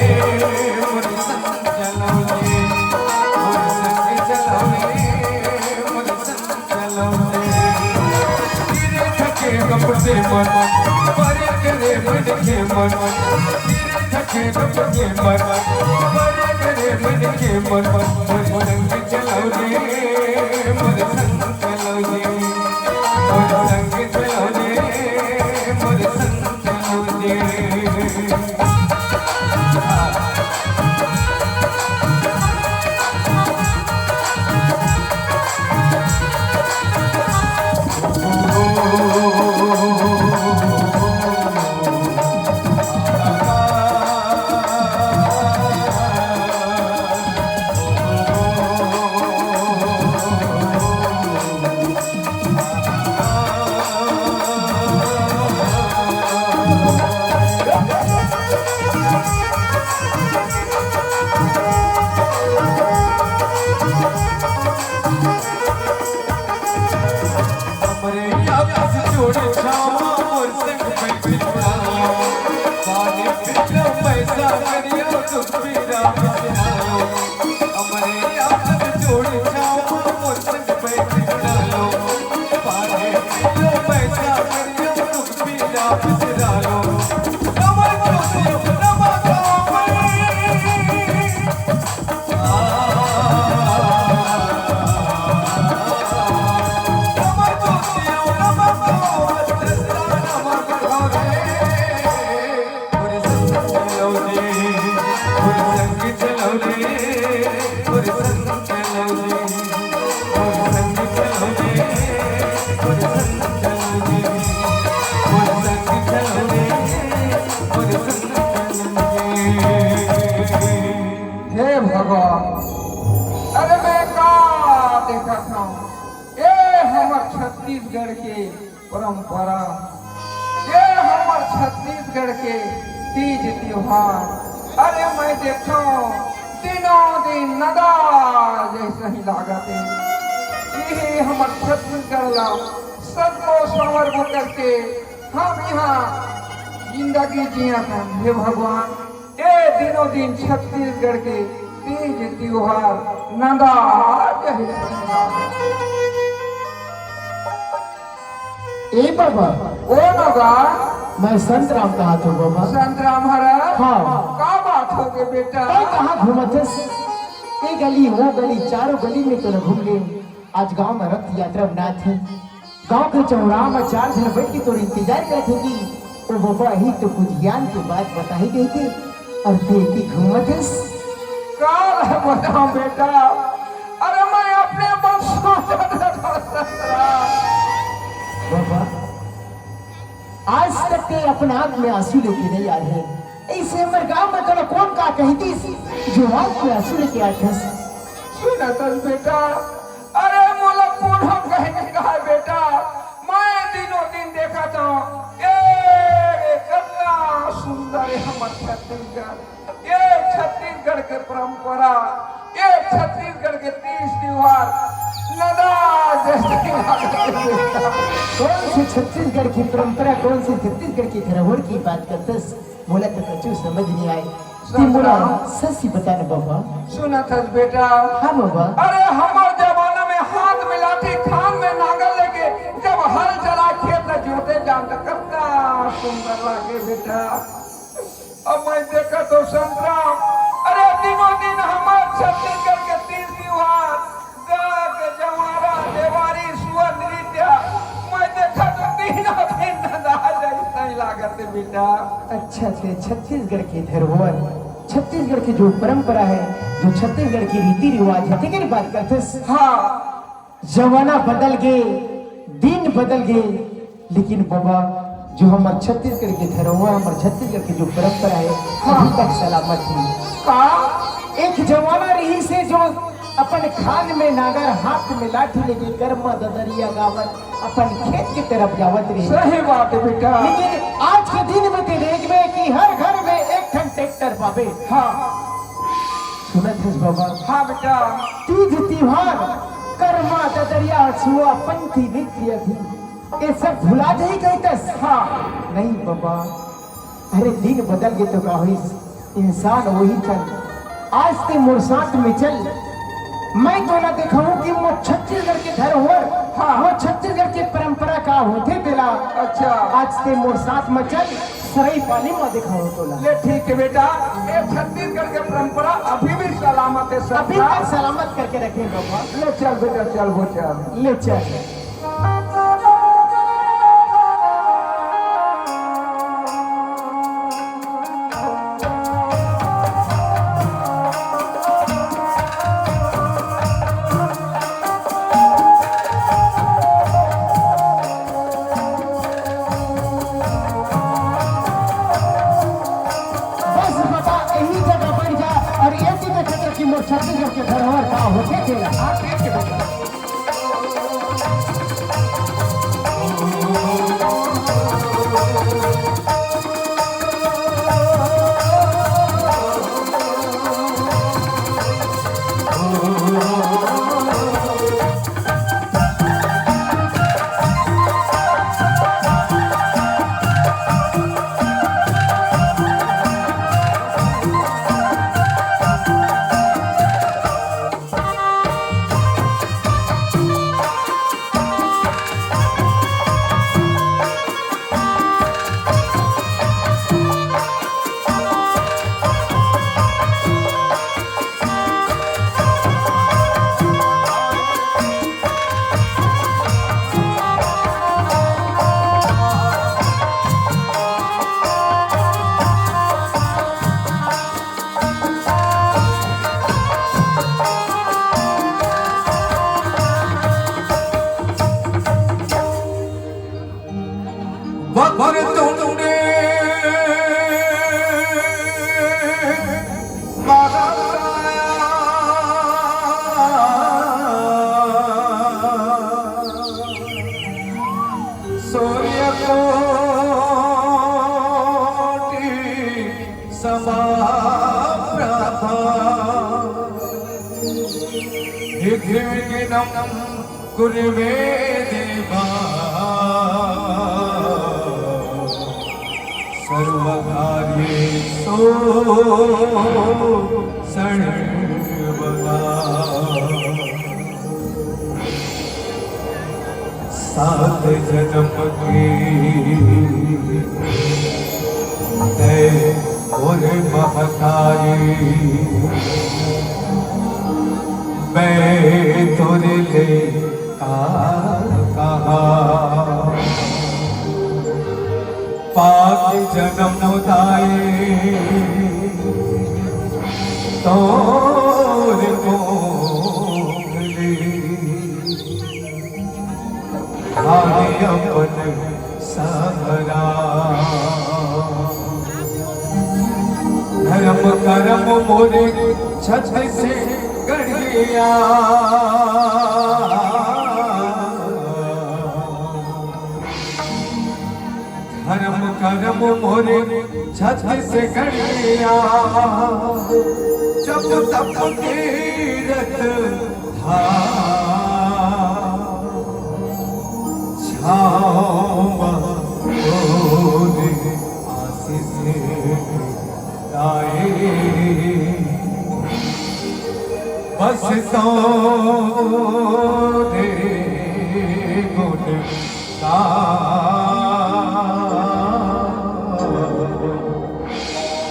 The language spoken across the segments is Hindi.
मोर संग चलो रे मोर संग चलो रे मोर संग चलो रे तेरे थके कपड़े मन परे करे मन के मन तेरे थके कपड़े मन परे करे मन के मन मोर संग चलो रे मोर संग चलो रे मोर संग चलो रे मोर संग चलो रे छत्तीसगढ़ के परंपरा ये हमार छत्तीसगढ़ के तीज त्योहार अरे मैं देखो दिनों दिन नदा जैसे ही लागते यही हमार छत्तीसगढ़ ला सबको संवर करके हम यहाँ जिंदगी जिया था हे भगवान ये दिनों दिन छत्तीसगढ़ के तीज त्योहार नदा जैसे ए बाबा ओ नगा मैं संत राम कहा था बाबा। संत राम हरा हाँ का बात हो गए बेटा कहाँ घूमते ये गली वो गली चारों गली में तो घूम ले आज गांव में रथ यात्रा बना थे गांव के चौराहा में 4 जन बैठ के तो इंतजार करते थे कि वो बाबा ही तो कुछ ज्ञान की बात बता ही गई थी और बेटी घूमते काल है बताओ बेटा अरे मैं अपने बाबा आज तक के अपने हाथ में आंसू लेके नहीं आए हैं ऐसे हमारे गांव में तो कौन का कही थी जो हाथ में आंसू लेके आए थे सुना तल बेटा अरे मोला कौन हम कहने कहा बेटा मैं दिनों दिन देखा था ये कितना सुंदर है हमारा छत्तीसगढ़ ये छत्तीसगढ़ के परंपरा ये छत्तीसगढ़ के तीज त्योहार नदा कौन सी छत्तीसगढ़ की परंपरा कौन सी छत्तीसगढ़ की धरोहर की बात करते बोला तो कचू समझ नहीं आए बोला सच्ची बताना बाबा सुना था बेटा हाँ बाबा अरे हमारे जमाना में हाथ में लाठी खान में नांगल लेके जब हल चला खेत जोते जानता कितना सुंदर लागे बेटा अब मैं देखा तो संतराम अरे दिनों दिन हमारे छत्तीसगढ़ के तीज त्योहार जवारा देवारी सुअर नृत्य मैं देखा तो तीनों दिन नदा जैसा ही लागत बेटा अच्छा से छत्तीसगढ़ की धरोहर छत्तीसगढ़ की जो परंपरा है जो छत्तीसगढ़ की रीति रिवाज है ठीक है बात करते हाँ जमाना बदल गए दिन बदल गए लेकिन बाबा जो हमारे छत्तीसगढ़ की धरोहर हमारे छत्तीसगढ़ की जो परंपरा है अभी तक सलामत है का एक जमाना रही से जो अपन खान में नागर हाथ में लाठी लेके कर्मा ददरिया गावत अपन खेत की तरफ जावत रही सही बात है बेटा लेकिन आज के दिन में देख में कि हर घर में एक ठन ट्रैक्टर पावे हाँ सुनत है बाबा हाँ बेटा तीज त्योहार कर्मा ददरिया छुआ पंथी नृत्य थी ये सब भुला नहीं कहते हाँ नहीं बाबा अरे दिन बदल गए तो का हुई इंसान वही चल, आज ते मोर साथ में चल। मैं तो ना दिखाऊं कि वो छत्तीसगढ़ के धरोहर, हाँ वो छत्तीसगढ़ के परंपरा का होते दिला। अच्छा आज ते मोर साथ में चल, सरई पानी में दिखाऊं तो ला। ले ठीक है बेटा, ये छत्तीसगढ़ की परंपरा अभी भी सलामत है अभी तक सलामत करके रखे बाबा। ले चल बेटा, चल वो चल, ले चल। छत्तीसगढ़ के धरोहर का होके खेला। ठीक है बेटा। कुर्वे देवा सर्वकार्येषु सर्वदा सात जन्म की तय और महतारी मैं तोरे ले कहा पाक जन्म दाए तोर मोहले आगे अपन सहरा धर्म कर्म मोरे छत से गढ़िया धर्म कर्म मोरे छत से गढ़िया जब तप तीरथ था छावा आशीष आए बस तो दे गुण का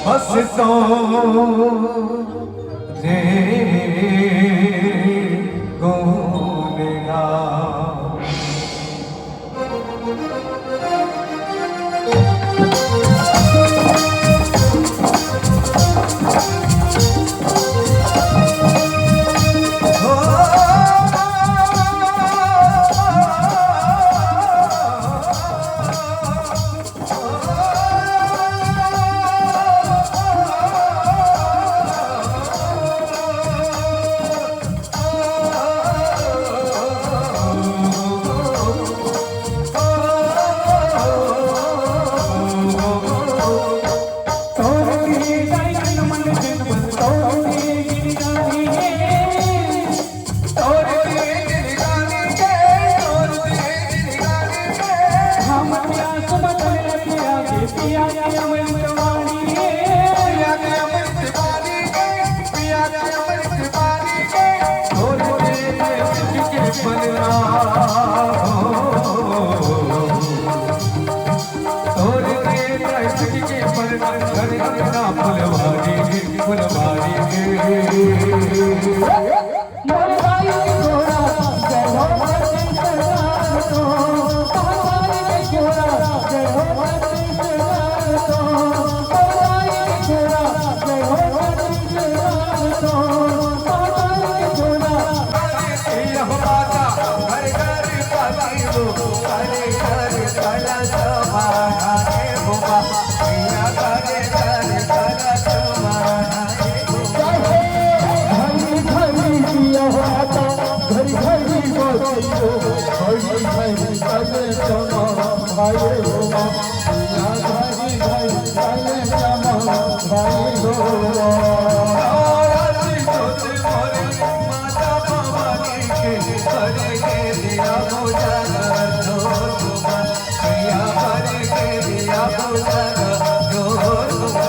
बस तो दे गुण का पिया फुलवारी के मोरबाई के घोड़ा जय हो भक्ति सरदार तो मोरबाई के घोड़ा जय हो भक्ति सरदार तो मोरबाई के घोड़ा जय हो भक्ति सरदार तो मोरबाई के घोड़ा यह माता हर घर पाती हो हरे घर कला समाना है बुबा मैया हरे घर कला समाना है घड़ी घड़ी दिया होता घड़ी घड़ी बोलो घड़ी घड़ी चले चलो भाई हो घड़ी घड़ी चले चलो भाई हो माता भवानी के हरे के दिया भोजन ढोलुमा मैया हरे के दिया भोजन ढोलुमा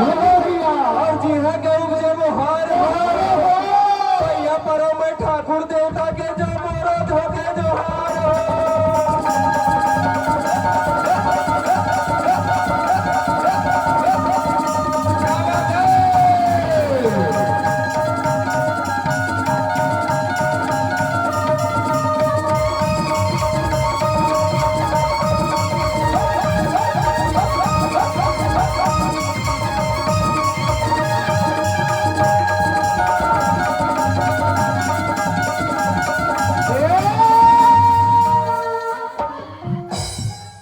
और जी हाँ के उपजे मोहार हो भैया परो में ठाकुर देवता के जो मोरो धोके जोहार हो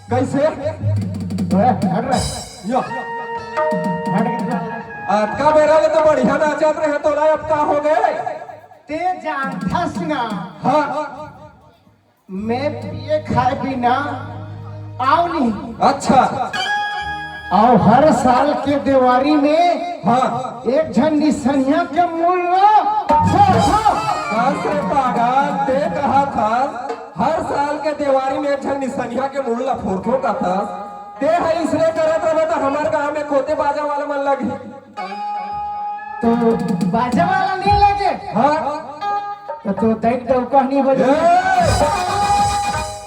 कैसे यो का बेरा ले तो बढ़िया नाचत रहे तो अब का हो गए ते जानथस ना हाँ मैं पिए खाए बिना आओ नहीं। अच्छा और हर साल के दिवाली में हाँ एक झन निसनिया के मूल्य से पागल ते कहा था हर साल के दिवाली में एक झन निसनिया के मुड़ फोड़ो का था ते है इसलिए करत रहे तो हमारे गांव में कोते बाजा वाला मन लगी तो बाजा वाला नहीं लगे हाँ तो देख दो कहनी बजे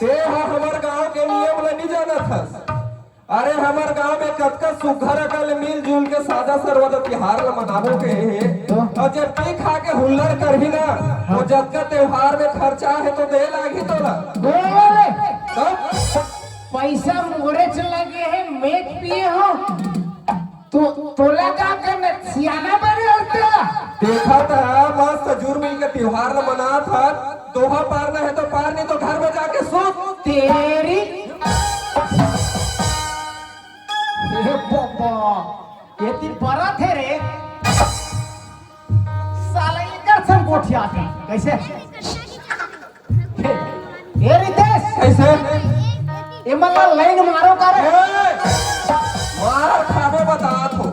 ते है हमारे गांव के नियम ला नहीं जाना था अरे हमारे गांव में कतका सुघर अकल मिलजुल के सादा सरवद त्योहार ला मनाबो के है और जब पी खा के हुल्लड़ करही ना वो जब का त्योहार में खर्चा है तो दे लागी तोला पैसा मोरे च लगे है मेच पिए हो तो लगा कर सियाना बने होता देखा था मस्त जुर मिल के त्योहार ला मना था दोहा पार ना है तो पार नहीं तो घर में जाके सूत तेरी ये पापा ये ती बड़ा थे रे साला इधर से कोठिया थे कैसे ये रितेश कैसे ये मल्ला लाइन मारो कर मार खावे बता थो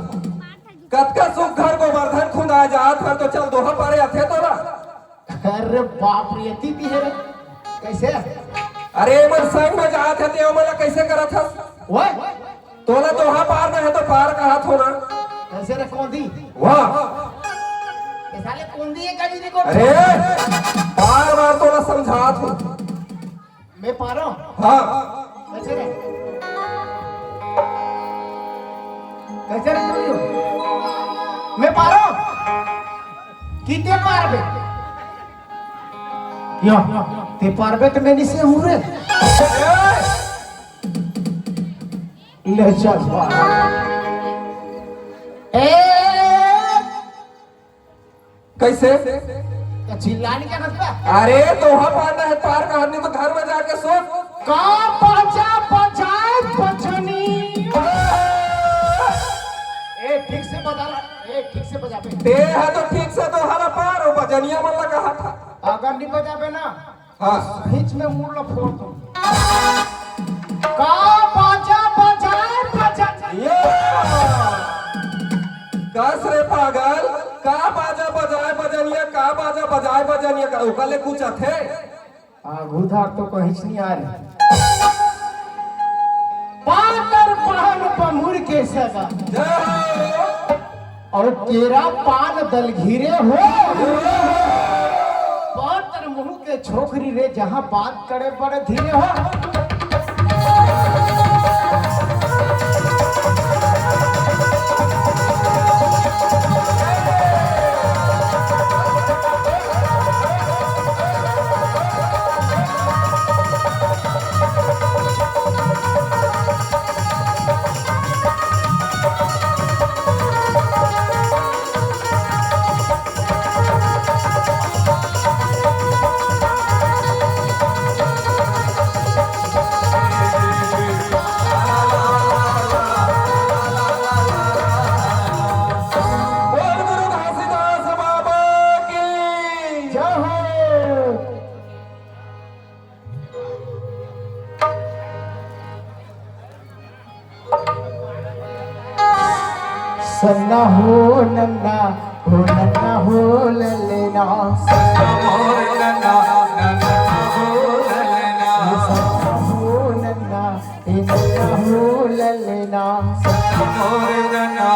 कतका सुख घर को वर्धन खुदा जात हर तो चल दोहा पारे आथे तोला अरे बाप रे ती भी है कैसे अरे मन संग में जात है ते मला कैसे करत हस ओए तोला दोहा पार ना है तो पार कहा थो ना कैसे रे कौन दी वाह ये साले कौन दी है कभी देखो अरे बार बार तोला समझात हो मैं पारो हाँ कैसे रे तू मैं पारो कितने पार बे यो ते पार बे तो मैं निसे हूँ रे ले चल ए कैसे चिल्लाने का मतलब अरे दोहा पार ना है पार कहा नहीं तो घर में जाके सो का बचा बचाए बचनी ए ठीक से बता ए ठीक से बजा पे ते है तो ठीक से तो हरा पार हो बजनिया मन लगा था अगर नहीं बजा पे ना हाँ बीच में मुड़ लो फोड़ दो का बचा बचाए बचनी कस रे पागल का बाजा बजाए बजनिया का बाजा बजाए बजनिया का ओकले कुछ थे आगुधार तो कहीं नहीं आ रही पातर पहन पमुर के सगा और तेरा पान दल घिरे हो पातर मुंह के छोकरी रे जहां बात करे बड़े धीरे हो सन्ना हो नन्ना हो नन्ना हो ललेना सन्ना हो नन्ना हो ललेना सन्ना हो नन्ना हो ललेना सन्ना हो नन्ना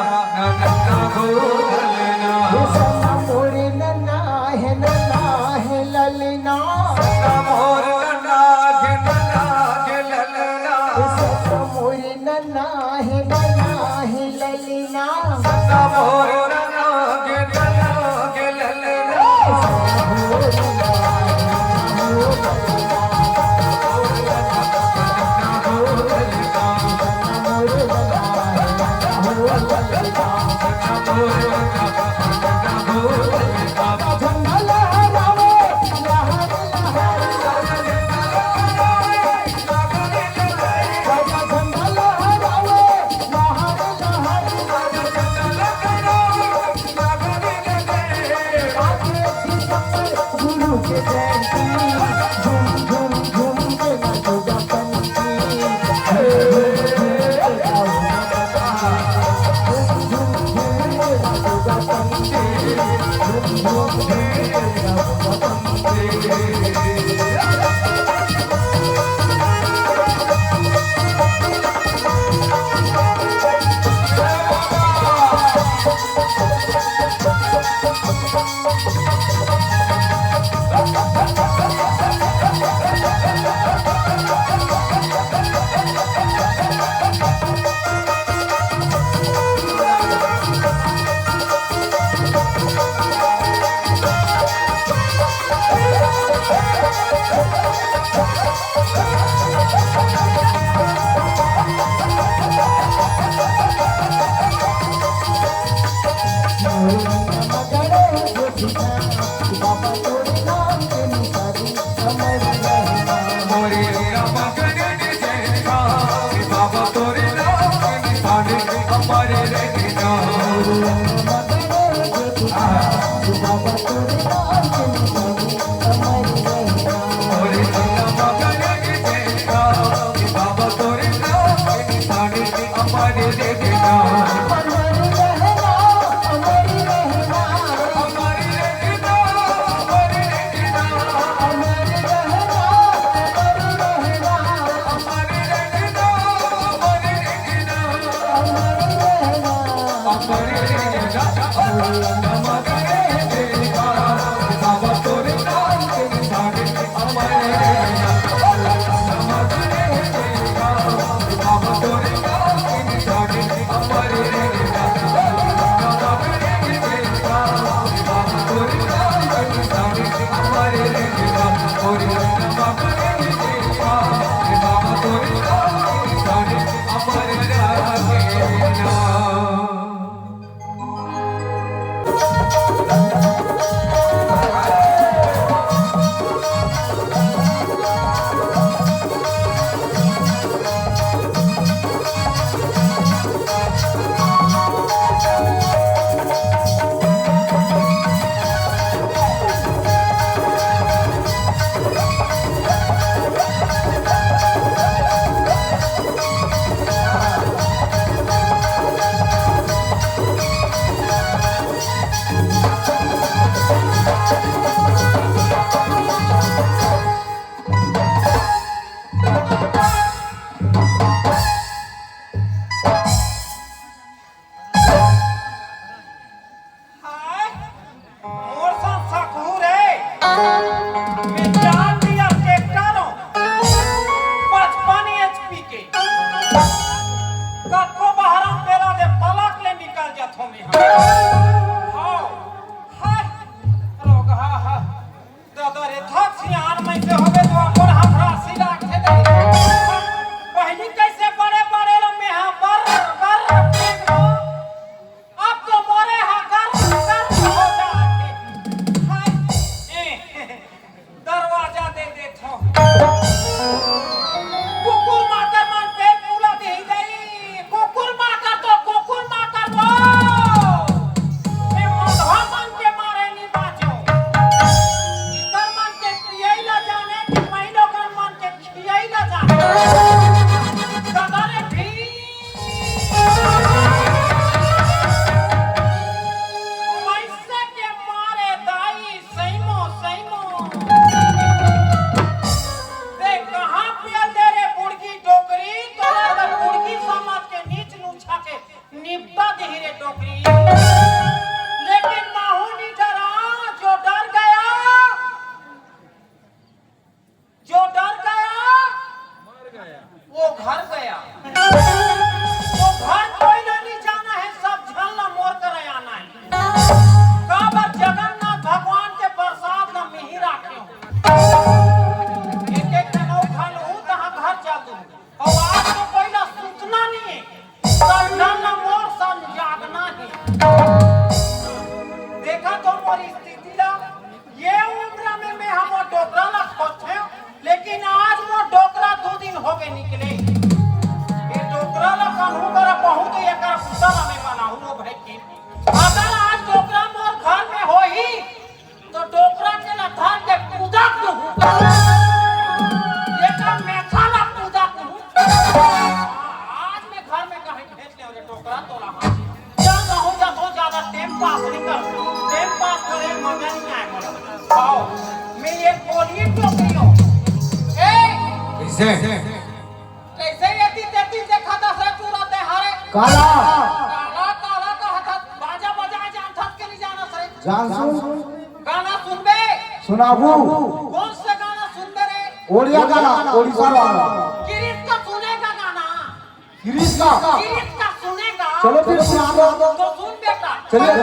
हो गए निकले ये डोकरा ला कानू कर बहुत एकर पुतला में बनाऊ वो भाई की अगर आज डोकरा मोर घर में होई तो डोकरा के ला धान के पूजा को एकर मेथा ला पूजा को आज मैं घर में कहीं भेज ले रे डोकरा तोला हां जा कहूं जा तो ज्यादा टाइम पास नहीं कर टाइम पास करे मजा नहीं आए आओ मैं एक बोली टोकरी हूं ए कैसे कैसे यति तेती से खाता से पूरा ते हारे काला काला काला का हाथ बाजा बजाए जान थक के नहीं जाना सरे जान सुन गाना सुनबे सुनाबू कौन से गाना सुनबे रे ओडिया गाना ओडिशा वाला किरीट का सुनेगा गाना गिरीश का किरीट का सुनेगा चलो फिर सुना दो तो सुन बेटा चलिए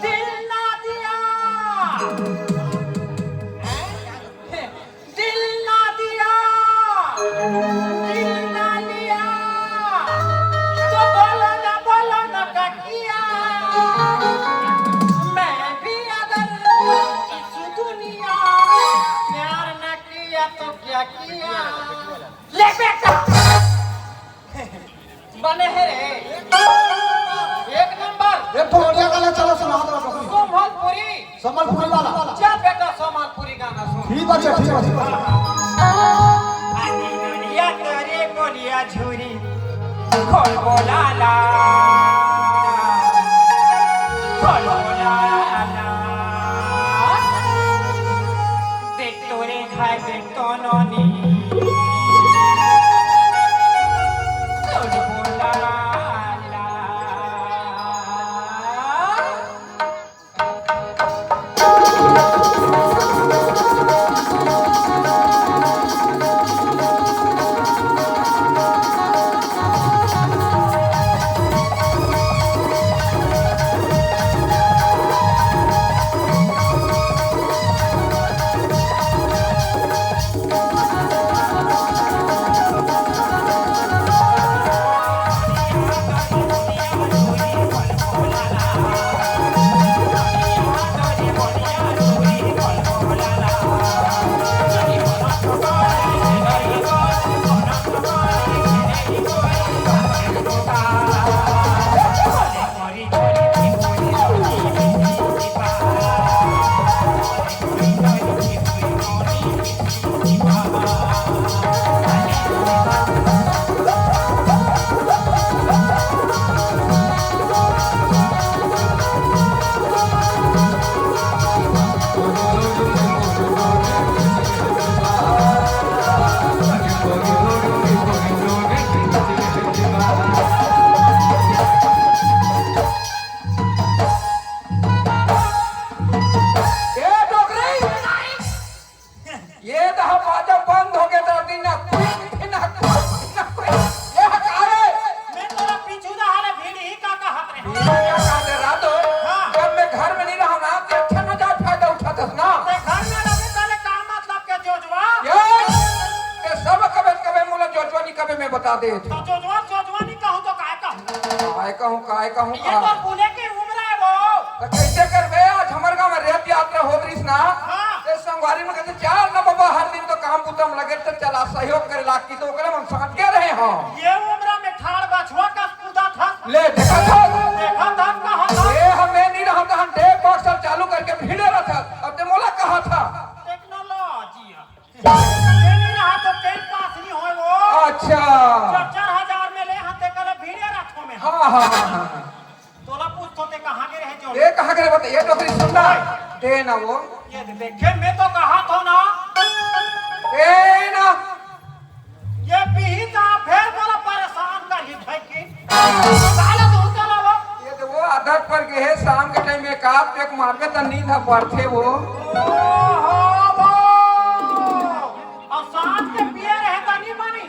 दिल ना दिया दिल ना दिया दिल ना लिया तो बोलो ना क्या किया मैं भी अगर इस दुनिया प्यार न किया तो क्या किया ले बेटा बने है रे एक नंबर एक तो ओडिया गाना चलो सुना दो सोमलपुरी वाला जा बेटा सोमलपुरी गाना सुन ठीक है आनी दुनिया तेरे बोलिया झूरी खोल बोलाला देख तोरे खाए देख तो नोनी खोल बोलाला बता दे तो जोजवा नहीं कहूं तो काय कहूं ये तो पुणे की उम्र है वो तो कैसे करबे आज हमर गांव में रेत यात्रा होत रहिस ना ते संगवारी में कहते चल ना बाबा हर दिन तो काम पुतम लगे तो चला सहयोग करे लागी तो ओकरे हम साथ के रहे हां ये उम्र में ठाड़ बछवा का कूदा था ले देखा था कहां था ए हमें नहीं रहा था हम डेक बॉक्स चालू करके भीड़े रहा अब ते मोला कहा था टेक्नोलॉजी ये नहीं रहा तो टाइम पास नहीं होए वो अच्छा 4000 में ले हाथे कल भीड़े रखो में हां तोला पूछ तो ते कहां के रहे जो ये कहां के बता ये टोकरी सुनना दे ना वो ये देखे मैं तो कहा था ना ए ना ये पीता फिर बोला परेशान कर ही भाई की साला तो चला वो ये तो वो आदत पर के है शाम के टाइम में काप एक मारके त नींद है पड़थे वो और साथ के पिए रहे त नहीं मानी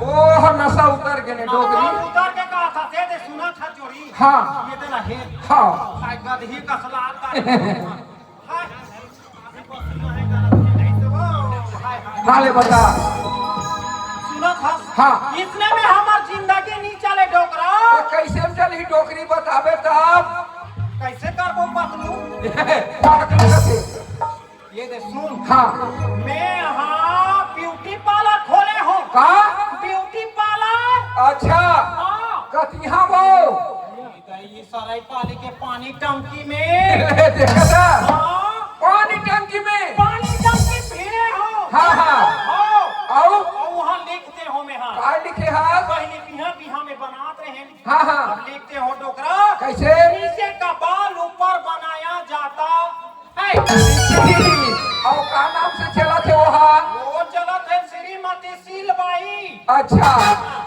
ओह नशा उतर गए डोकरी उतर के कहा था दे सुना था चोरी हां ये देना है हां हाय गदही का सलाद हाय नाले बता सुना था हाँ इतने में हमार जिंदगी नहीं चले डोकरा तो कैसे चली डोकरी बताबे तब कैसे करबो पतलू कैसे ये दे सुन हाँ मैं हाँ ब्यूटी पार्लर खोले हूँ का ब्यूटी पार्लर। अच्छा हाँ कतिहा वो ये सराय पाली के पानी टंकी में। देखा था हाँ पानी टंकी में पानी टंकी फिरे हो। हाँ हाँ हाँ और और वहाँ लिखते हो में हाँ काय लिखे हाथ पहले बिहा बिहा में बनाते रहे। हाँ हाँ अब लिखते हो डोकरा कैसे नीचे का बाल ऊपर बनाया जाता है। और का नाम से चला थे वहाँ वो चलत है श्रीमती सीलबाई। अच्छा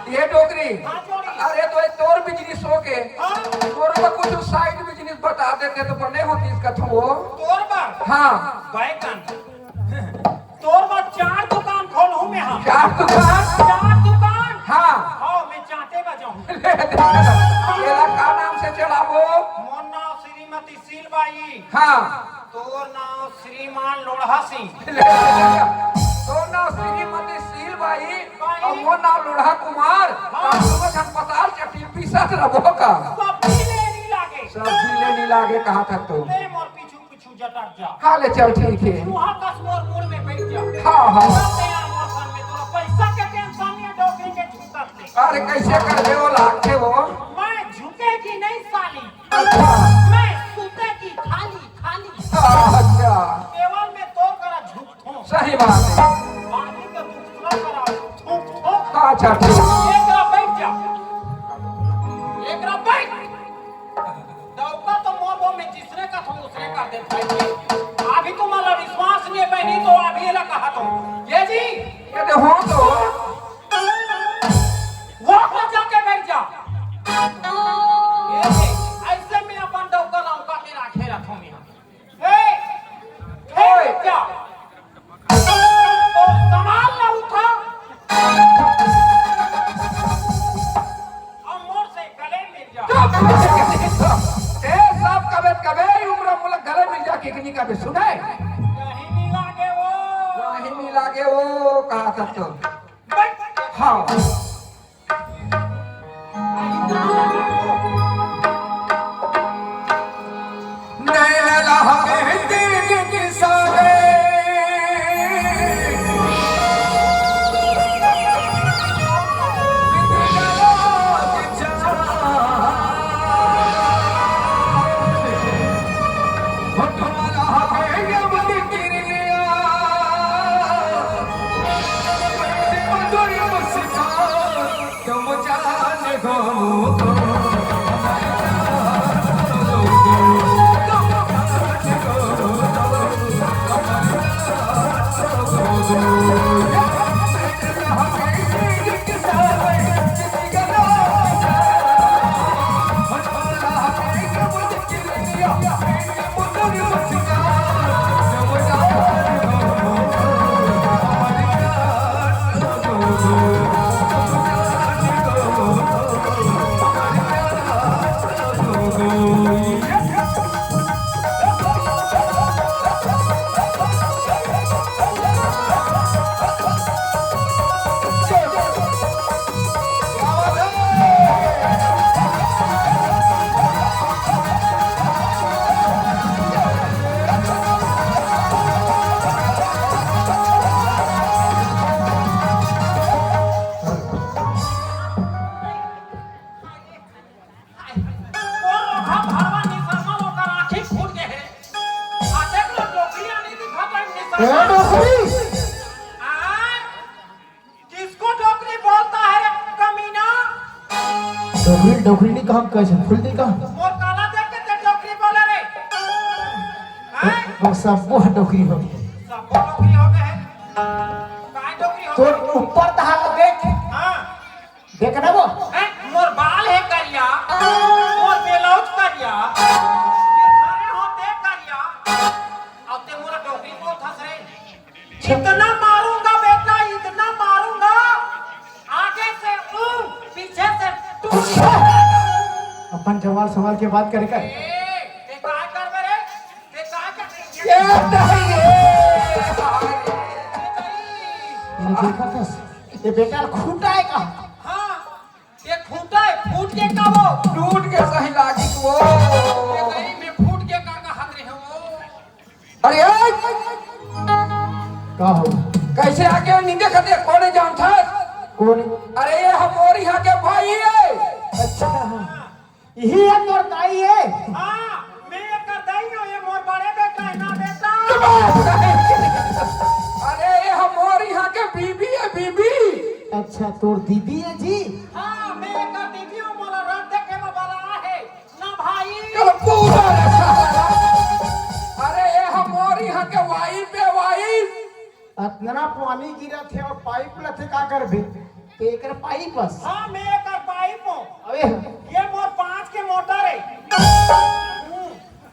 ये डोगरी हाँ जोड़ी। अरे तो ये तोर बिजनेस हो के हाँ तोर को कुछ साइड बिजनेस बता देते तो बने होती इसका तो वो तोर बार हाँ बैगन तोर बार 4 दुकान खोलूं मैं। हाँ चार दुकान 4 दुकान। हाँ हाँ मैं चाहते बजाऊं। ये का नाम से चला वो मोर नाम श्रीमती सीलबाई। हाँ तोर नाम श्रीमान लोढ़ा सिंह। तो नाम श्रीमती सीलबाई और वो नाम लोढ़ा कुमार अस्पताल चटी पीसत रहो का सब्जी लेनी लागे। सब्जी लेनी लागे कहा था तो ले मोर पीछू पीछू जटक जा। हाँ ले चल ठीक है वहाँ कश्मीर मोड़ में बैठ जा। हाँ हाँ सब तैयार मौसम में तोरा पैसा के टेंशन नहीं है। डोकरी के झुकत नहीं। अरे कैसे कर दे वो लाखे वो मैं झुकेगी नहीं साली। अच्छा मैं सूतेगी खाली खाली। अच्छा केवल में तो करा झुकथो। सही बात है बाकी का दूसरा करा ठोक ठोक। अच्छा ठीक एक रहा बैठ जा। एक रहा बैठ। दौका तो मोर में जिसने का तुम उसने कर दे भाई। अभी तुम्हारा विश्वास नहीं है बहनी तो अभी ये लगा कहा तुम ये जी ये तो हो तो वो को जाके बैठ जा। ये जी, ऐसे में अपन दौका लौका के राखे रखो मैं। ए बैठ जा। तो संभाल ना उठा। और मोर से गले मिल जा। ए सब कबे कबे उम्र मुलक गले मिल जा के कनी कबे सुने कहीं नहीं लागे वो। नहीं मिला के वो कहा था तो बैठ। हाँ नैला हमें दिल की सारे किसको डोकरी बोलता है रे कमीना? डोगरी डोगरी नहीं कहा कैसे फुल नहीं कहा मोर काला देख के ते डोकरी बोले रे। हैं? वो सब वो डोगरी हो गई सबको डोकरी हो गए हैं। काय डोकरी हो तो गए? ऊपर तहा देख हाँ। देख ना वो हैं? मोर बाल है करिया, मोर बेलौज करिया, दिखारे होते करिया। अब ते मोरा डोकरी बोल थस रे। इतना मारूंगा बेटा, इतना मारूंगा। आगे से पीछे से टू। अपन जवाल सवाल के बात करेगा ए, ते काय करबे रे? ते काय कर? ये नहीं ये देखा था ये बेटा खूंटा है का हाँ, ये खूंटा है, फूट के का वो। टूट के सही लागी वो ये गई में फूट के का हाथ रहे हो। अरे का हो कैसे आके नींदे खते कौन जान था कौन? अरे ये हमारे यहाँ के भाई है। अच्छा यही है तोर दाई है। हाँ मैं कर दई हूं, ये मोर बड़े बेटा है ना बेटा। अरे ये हमारे यहाँ के बीबी है, बीबी। अच्छा तोर दीदी है जी। हाँ मैं कर दीदी हूं, मोला रात देखे में बड़ा है ना भाई। चल पूरा रे साला। अरे ये हमारे यहाँ के वाइफ है, वाइफ। इतना पानी गिरा थे और पाइप लथे का करबे? एक पाइप बस। हाँ मैं कर पाइप हूं। अबे ये मोर 5 के मोटर है।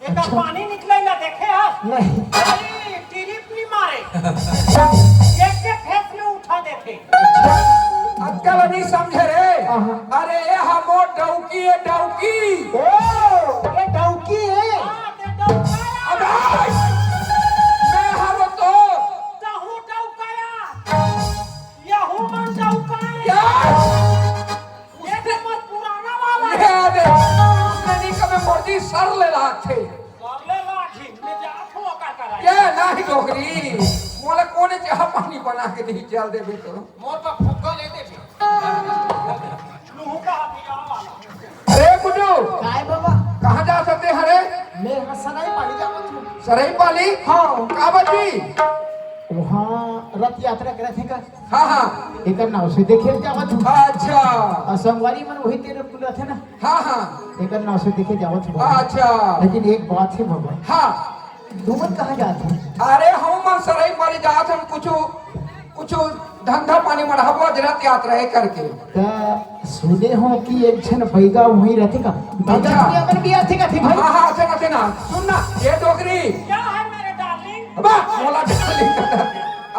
एक पानी निकले ना देखे आप? नहीं। अरे टिरिप नहीं मारे। एक के फेस में उठा देते। अक्कल नहीं समझे रे। अरे ये हमो डौकी है, डौकी। ओ ये डौकी है। हाँ ते डौकाया। अबे मैं हम तो तहु डौकाया। यहु मन डौकाया। क्या ये तो मत पुराना वाला है। ये दे उसने नहीं कभी मोटी सर ले लाथे। ले लाठी में जात हो का कराया। क्या नहीं डोकरी मोला कोने चाह पानी बना के दी चल दे बेटो। मोर पर फुक्का लेते थे। लूहू का पिया वाला। अरे गुड्डू काय बाबा? कहाँ जा सकते हरे? मैं हसनाई पानी जावत हूँ। सरई पाली। हाँ। काबजी वहाँ रथ यात्रा करे थे का? हाँ हाँ। एक नाव से देखे जावत हूँ। अच्छा असंगवारी मन वही तेरे पुल थे ना। हाँ हाँ। एक नाव से देखे जावत हूँ। अच्छा लेकिन एक बात है बाबा, हाँ। तुम कहाँ जाते हो? अरे हम मन सरई पाली जात हम कुछ धंधा पानी मढ़ाबो रथ यात्रा है करके। का सुने हो कि एक जन बैगा वहीं रहते का? बैगा अच्छा। दुनिया में भी आते का थी भाई। हाँ हाँ थे ना सुन ना ये डोकरी। क्या है मेरे डार्लिंग? अबा मोला डाली कर।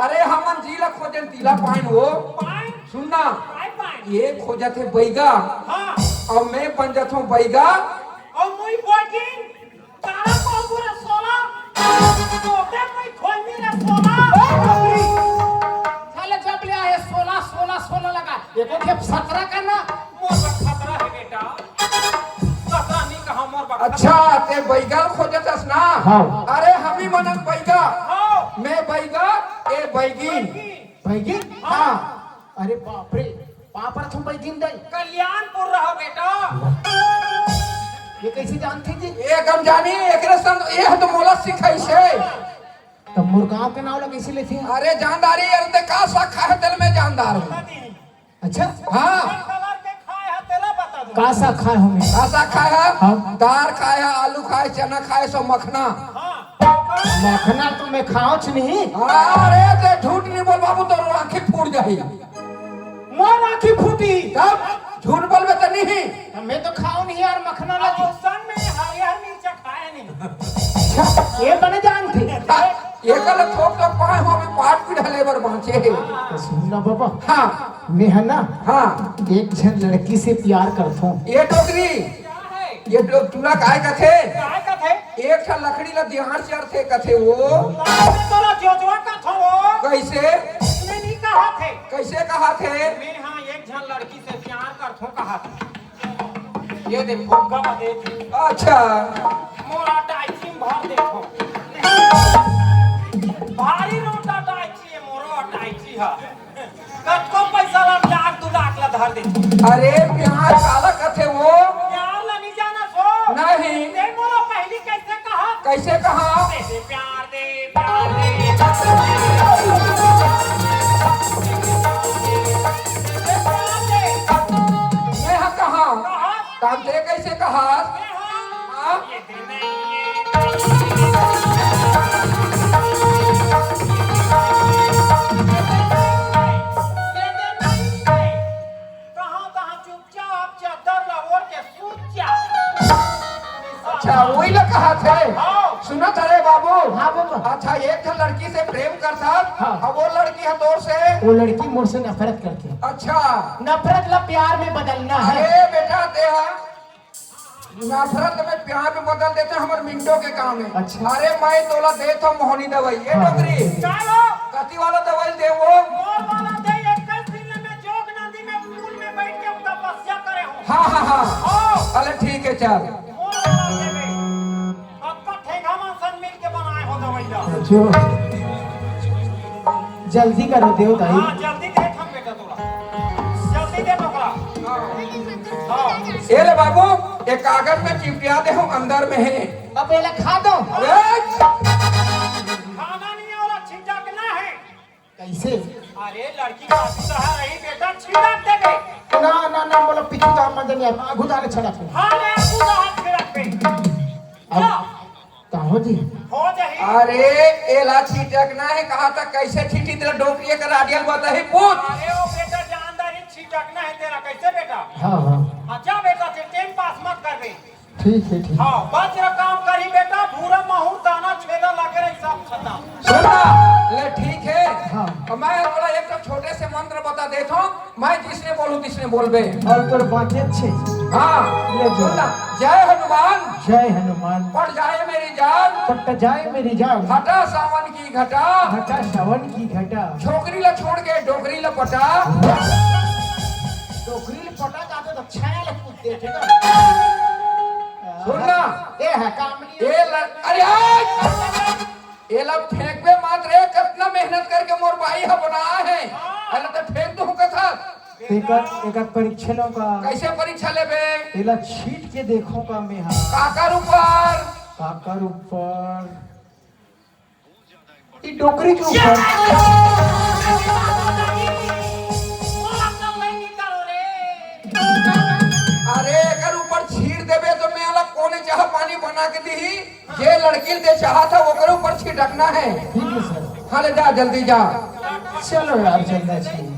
अरे हमन जीला खोजन तीला पाइन हो। पाइन सुन ना पाइन। ये खोजत है बैगा हाँ और मैं बन जाता हूँ बैगा। और मुई बोटिंग तारा को पूरा 16 तोते मुई खोल मेरा 16 साले जब ले आए 16 लगा एक खेप 17 करना। मोर पर खतरा है बेटा। खतरा नहीं कहा मोर पर। अच्छा ते बैगा खोजत हस ना। हाँ। अरे हम ही मनन बैगा, हाँ मैं बैगा ए बैगिन। बैगी? हाँ। अरे बाप रे, पापर तुम बैगिन दई। कल्याणपुर रहो बेटा। ये कैसे जानते जी? एक हम जानी एकरे संग ये तो मोला सिखाई से। तो मुर्गांव के नाव ला कैसे लेते हैं? अरे जानदारी अरे ते का शाखा है दिल में जानदार हूँ। अच्छा हाँ कलर के खाए है तेरा बता दो। का सा खाए हमें? का शाखा खाया है? हाँ। दाल खाया, आलू खाए, चना खाए, सब मखना। हाँ मखना तो मैं खाओ नहीं। अरे ते झूठ नहीं बोल बाबू तो आंखें फूट जाएगी। मोर आँखी फूटी। तब झूठ बोलबे तो नहीं। मैं तो खाओ नहीं यार मखना लगी। और सन में हरियर मिर्चा खाए नहीं। अच्छा ये बने जानते। ये कल थोक तो पाए हो अभी पाट भी ढले बर बांचे। तो सुनना बाबा, हाँ मैं है ना हाँ। एक जन लड़की से प्यार करता हूँ। ये टोकरी क्या है? ये तुला काय कथे? काय का थे? एक ठा लकड़ी ला दिहाड़ चार थे कथे वो। तोरा जोजवा का था वो। कैसे उसने नहीं कहा थे। कैसे कहा थे? मैं हाँ एक जन लड़की से प्यार करता हूँ कहा था। ये दे फुग्गा दे थी। अच्छा मोरा टाइचिंग भर देखो। भारी रोटा टाइची है मोरो टाइची है। कतको पैसा ला 1-2 लाख ला धर दे। अरे प्यार काला कथे वो? प्यार ला नहीं जाना सो। नहीं। दे मोरा पहली कैसे कहा? कैसे कहा? दे प्यार दे प्यार दे। मैं हाँ कहा कहा? काम दे कैसे कहा? हाँ? ये दे नहीं चुपचाप चादर ला ओढ़ के सूत जा। अच्छा वही ला कहा थे। हाँ। सुना था रे बाबू। हाँ बाबा। अच्छा एक ठा लड़की से प्रेम करता। हाँ। अब वो लड़की है तोर से। वो लड़की मुझ से नफरत करती है। अच्छा नफरत ला प्यार में बदलना है। अरे बेटा देहा नफरत में प्यार में बदल देते हमर मिनटों के काम है। अच्छा। अरे मैं तोला दे तो मोहनी दवाई ये हाँ। डोकरी चलो कति वाला दवाई दे वो। मोर वाला दे 21 दिन में जोग नदी में पुल में बैठ के तपस्या करे हो। हाँ हाँ हाँ हाँ। अरे ठीक है चल। मोर वाला देवे। आपका ठेंगा मांसन मिल के बनाए हो दवाइया। जो जल्दी करो देव दाई। हाँ जल्दी देख हम बेटा तोरा। हाँ ये ले बाबू एक कागज में चिपकिया दे हूँ अंदर में है। अब पहले खा दो। अरे खाना नहीं और छिटकना है। कैसे? अरे लड़की का कहा रही बेटा छिटक देबे। ना ना ना बोलो पीछू तो मत नहीं आगू दाने छड़ा पे। हाँ ले पूरा हाथ छिटक पे। क्या कहो जी? हो जाही। अरे एला छिटकना है कहा था कैसे छिटी तेरा डोकरी का राडियल बता ही पूछ। अरे ओ बेटा जानदार ही छिटकना है तेरा कैसे बेटा? हाँ हाँ अच्छा बेटा ते टाइम पास मत कर बे। ठीक है ठीक। हाँ बस तेरा काम करी बेटा पूरा महूर दाना छेदा लगे रही सब छता। सुना ले ठीक है। हाँ। और मैं थोड़ा एक तो छोटे से मंत्र बता देता हूँ मैं जिसने बोलूँ तिसने बोलबे। और तोर बातें अच्छे। हाँ ले जो। सुनना जय हनुमान जय हनुमान। पड़ जाए मेरी जान पट जाए मेरी जान। हटा सावन की घटा घटा सावन की घटा। छोकरी ला छोड़ के डोकरी ला पटा। डोकरी पटा जाते तो छाया लग कूदते ठीक है। सुनना ये है कामनी। अरे ये लब फेंकबे मात्र है कितना मेहनत करके मोर भाई हा बनाया है। अरे तो फेंक दूं कथा। एक परीक्षा का कैसे परीक्षा लेबे? एला छीट के देखो का मैं हाँ। काकर ऊपर काकर ऊपर ये डोकरी के ऊपर। अरे अगर ऊपर छीट देबे तो मैं अलग कोने चाह पानी बना के दी जे लड़की दे चाहा था वो ऊपर छिटकना है। ठीक है सर। हाँ ले जा जल्दी जा। चलो यार चलना चाहिए।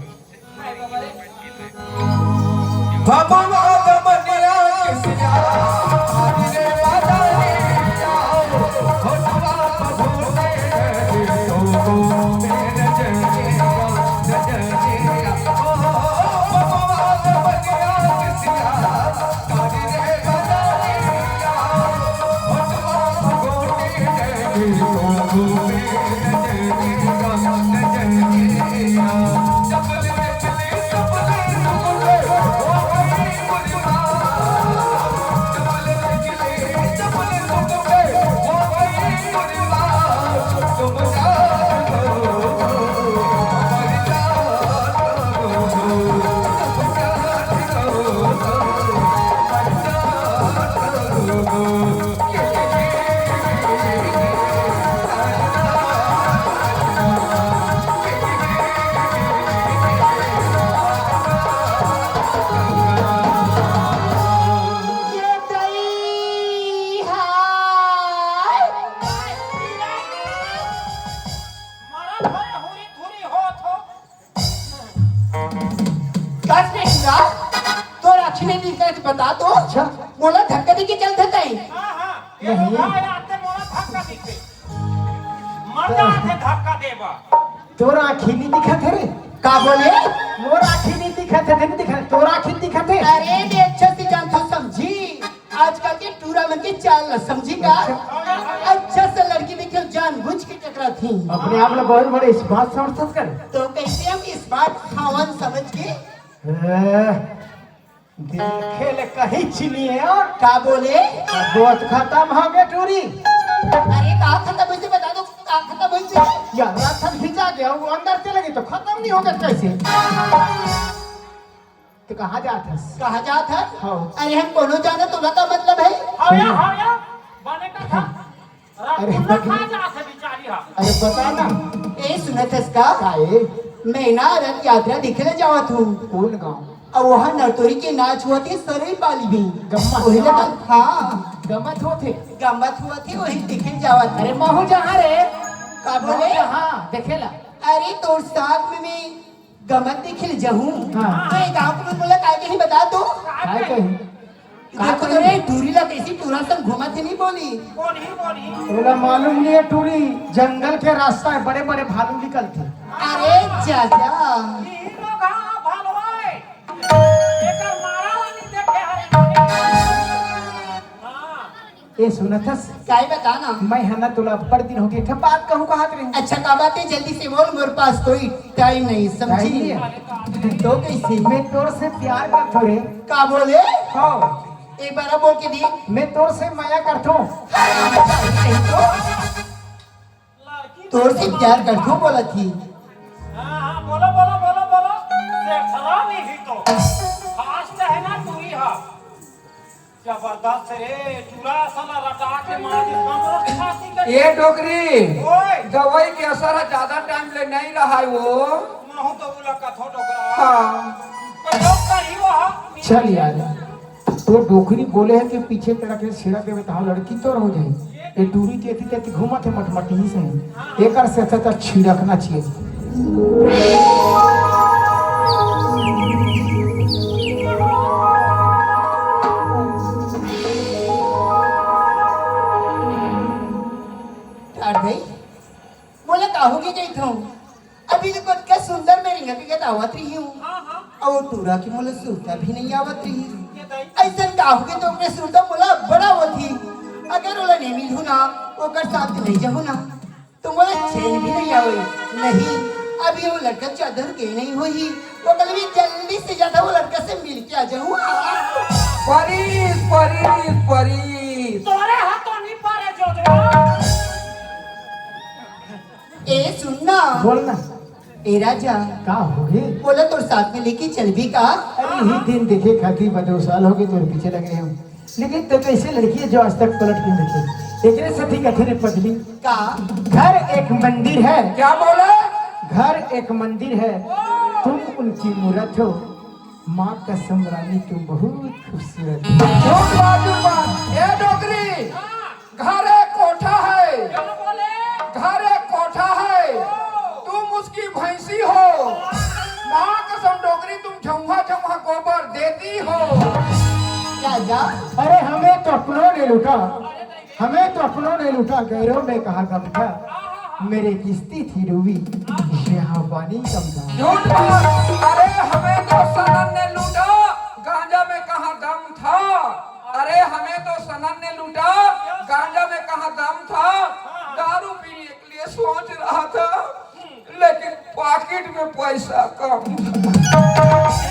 बता दो। अच्छा मोला धक्का दे के चल देते हाँ हाँ ये लोग आते मोला धक्का दीते। मरदा आते धक्का देबा। तोरा आँखी नहीं दिखत है रे? का बोले? मोर आँखी नहीं दिखत है नहीं दिखत तोरा आँखी दिखत है। अरे बे अच्छा से जान तो समझी आजकल के टूर्नामेंट की चाल न समझी का। अच्छा से लड़की देखे जानबूझ के टकरा थी। अपने आप लोग बहुत बड़े इस बात समझ कर तो कैसे हम इस बात खावन समझ के दिल खेल कहीं चिनी है और का बोले? बहुत खत्म हो गए टूरी। अरे का खत्म हुई से बता दो का खत्म हुई से? यार रात भिजा गया वो अंदर चले गए तो खत्म नहीं होगा कैसे? तो कहाँ जाता है? कहा जात है? हाँ। अरे हम कोनो जाना तो का मतलब है? हाया बने का था। अरे रसगुल्ला खा जा से बिचारी हा। अरे बता ना ए सुनत है इसका? काहे मैं ना रथ यात्रा दिखने जावा हूँ कौन गाँव और वहाँ नरतोरी के नाच हुआ थे सरई पाली भी गम्मत वही हुआ? लगा हाँ गमत होते गम्मत हुआ थी वही दिखने जावा था। अरे महू जहाँ रे का बोले? हाँ देखेला अरे तो साथ में मैं गमत दिखल जाऊँ हाँ। तो एक गाँव को बोला काय के ही बता दो। काय कहीं देखो तो रे टूरी ला कैसी टूरा सब घुमा थी नहीं बोली। बोली बोला मालूम नहीं है टूरी जंगल के रास्ता है बड़े बड़े भालू निकलते। अरे चाचा ई लोग हां भालवाए। एकर मारा नहीं देखे हरे। हां ए सुनथस काय बता ना। मैं है ना तुला बड़ दिन हो गए था बात कहूँ कहा रे अच्छा का बात है जल्दी से बोल मेरे पास कोई टाइम नहीं समझी। तो कैसे? मैं तोर से प्यार करतो रे। का बोले? हाँ एक बार बोल के दी। मैं तोर से माया करतो। तोर से प्यार करतो बोला थी। हां बोलो से खराब नहीं ही तो। फास्ट है ना तू ही जबरदस्त रे चूड़ा साला रटा के मार के हमरो छाती के ये डोकरी ओए दवाई के असर है, ज्यादा टाइम ले नहीं रहा है वो। महू तो बोला का थो टोकरा हाँ पर लोग का ही वो चल यार तो डोकरी बोले है कि पीछे तेरा के छिड़क देवे तो लड़की तो हो जाए। ये टूरी तेती तेती घूमत है मटमटी से एक से अच्छा छिड़कना चाहिए। भाई बोला काहोगे गई था अभी तो क्या सुंदर में रिंगा के आवत रही हूँ हां हां और टूरा की मोला सुरता भी नहीं आवत रही ये दई ऐसा काहोगे तो अपने सुरता मोला बड़ा होती अगर ओला नहीं मिलू ना ओकर साथ नहीं जाऊँ ना तो मोला चैन भी नहीं आवे नहीं अभी वो लड़का चादर के नहीं हुई वो कल भी जल्दी से ज्यादा वो लड़का से मिल के आ जाऊँ परीस परीस परीस तोरे हाथों नहीं पारे जोजवा ए सुनना बोलना ए राजा का हो गए? बोला तो साथ में लेके चल भी का अरे ही दिन देखे खातिर 2 साल हो गए तेरे पीछे लगे हम, लेकिन तो कैसे लड़की है जो आज तक पलट के देखे। एक सती कथे पतली का घर एक मंदिर है, क्या बोले? घर एक मंदिर है, तुम उनकी मूरत हो, माँ कसम रानी तुम बहुत खूबसूरत हो। झूठ बात झूठ बात। ये डोकरी घर एक कोठा है, क्या बोले घर एक कोठा है, तुम उसकी भैंसी हो। माँ कसम डोकरी तुम झम्मा झम्मा गोबर देती हो। राजा अरे हमें तो अपनों ने लूटा, हमें तो अपनों ने लूटा, गैरों में कहा कम था, मेरे किस्ती थी रूबी यहाँ पानी कम था। झूठ बात। अरे हमें तो सनन ने लूटा, गांजा में कहाँ दम था। अरे हमें तो सनन ने लूटा, गांजा में कहाँ दम था। दारू पीने के लिए सोच रहा था, लेकिन पॉकेट में पैसा कम था।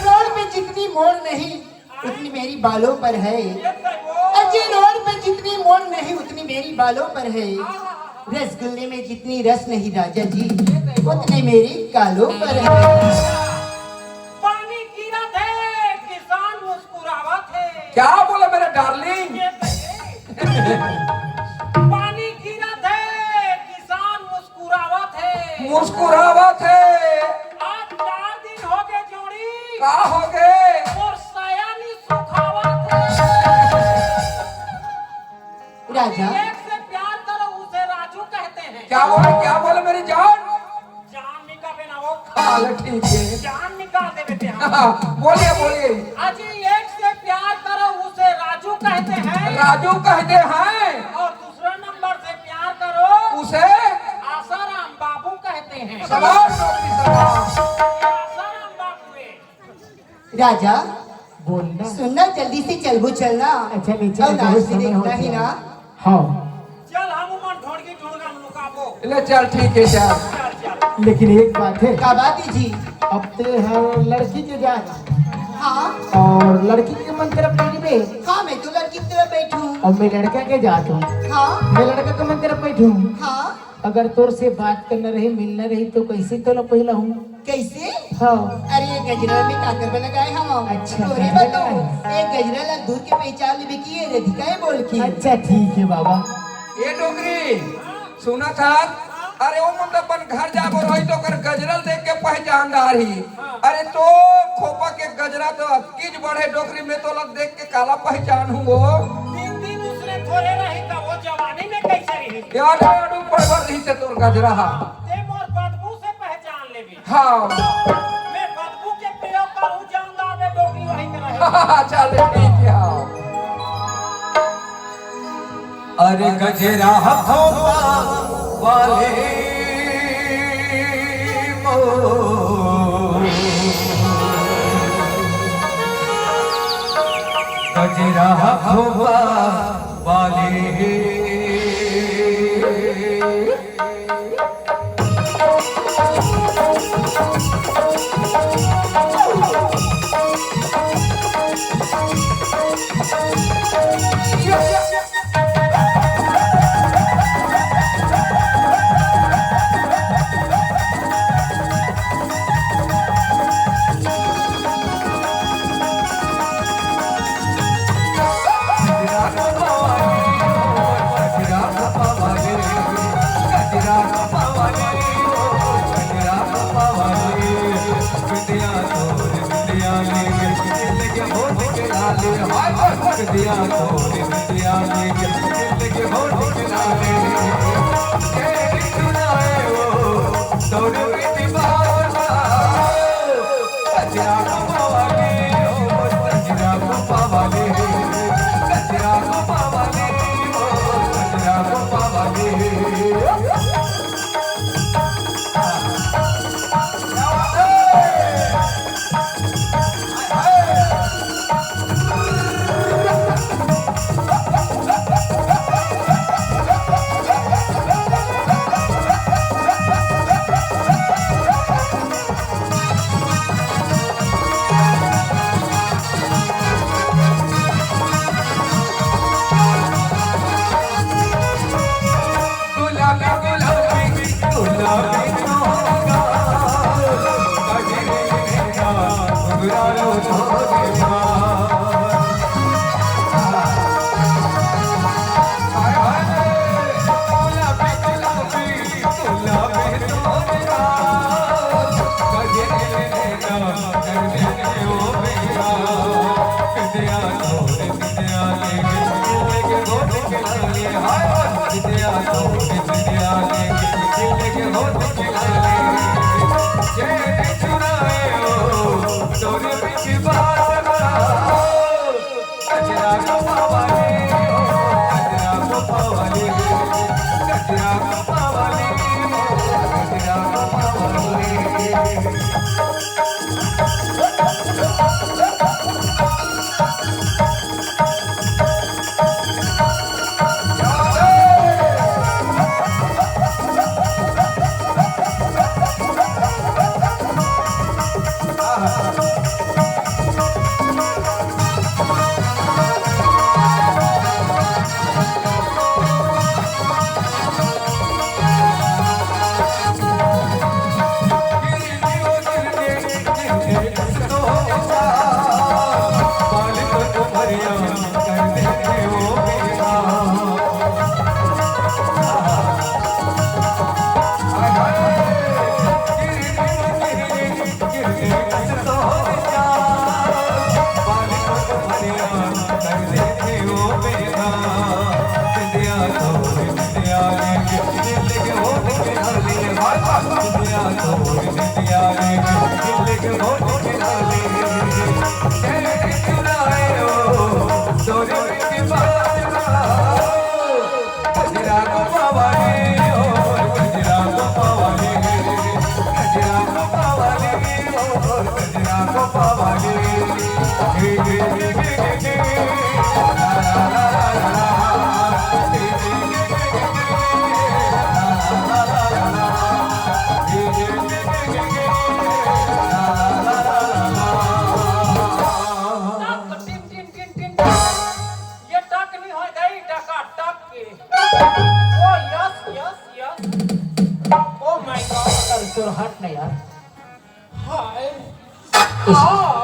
रोड पे जितनी मोड़ नहीं उतनी मेरी बालों पर है। अजय रोड पे जितनी मोड़ नहीं उतनी मेरी बालों पर है। रसगुल्ले में जितनी रस नहीं राजा जी उतनी मेरी गालों पर है। पानी गिरा थे किसान मुस्कुरावा थे क्या बोला मेरे डार्लिंग? ये दई पानी गिरा थे किसान मुस्कुरावा थे मुस्कुरावा थे। आज 4 दिन हो गए जोड़ी का हो गए? और सयानी सुखावा थे। राजा एक से प्यार करो उसे राजू कहते हैं। क्या बोले मेरी जान? जान निकाल देना वो हाल ठीक है। जान निकाल दे बेटे हम। हाँ, बोलिए बोलिए। अजी एक से प्यार करो उसे राजू कहते हैं राजू कहते हैं, और दूसरे नंबर से प्यार करो उसे आसाराम बाबू कहते हैं। शाबाश डोकरी शाबाश। आसाराम बाबू है। राजा बोलना सुनना जल्दी से चलबो चलना। अच्छा नीचे और बहुत नाश्ते समय हो देखना ही गया। ना। हाँ चल हम मन ढोड़ के ढूंढगा लुकाबो। ले चल ठीक है चल। चल चल लेकिन एक बात है, का बात है जी? अब ते है लड़की के जाना हाँ और लड़की के मन तरफ बैठी में हाँ मैं तो लड़की की तरफ बैठूं। और मैं लड़का के जात हूँ, हाँ मैं लड़का के मन तरफ बैठूं। हाँ अगर तोर से बात करना रही मिलना रही तो कैसे तो पहला हूँ। कैसे? हाँ अरे गजरा में काकर बना गए हम। अच्छा, तोरे गजरा बताओ लगाए। एक गजरा ला दूर के पहचान लेबे की है राधिका है बोल की। अच्छा ठीक है बाबा। ये डोकरी सुना था? अरे वो मतलब अपन घर जाबो रही तो कर गजरल देख के पहचानदार ही। अरे तो खोपा के गजरा तो अक्कीज बढ़े डोकरी में तो लग देख के काला पहचान हूँ वो। दिन दिन उसने थोड़े रही था वो जवानी में कैसे रही? यार आडू पड़वर रही से तोर गजरा। ते मोर बदबू से पहचान लेबी। हाँ मैं बदबू के प्रयोग करूं जानदार में डोकरी वही में रहे। चल ठीक है। हाँ। अरे गजरा खोपा वाले गजरा खोपा वाले दिया तोरे दिया लेके दिल के होठ किनारे ये सुनाए वो तोरे प्रीति बाबा कजरा को पावाले ओ कजरा को पावाले कजरा को पावाले ओ कजरा को पावाले हाय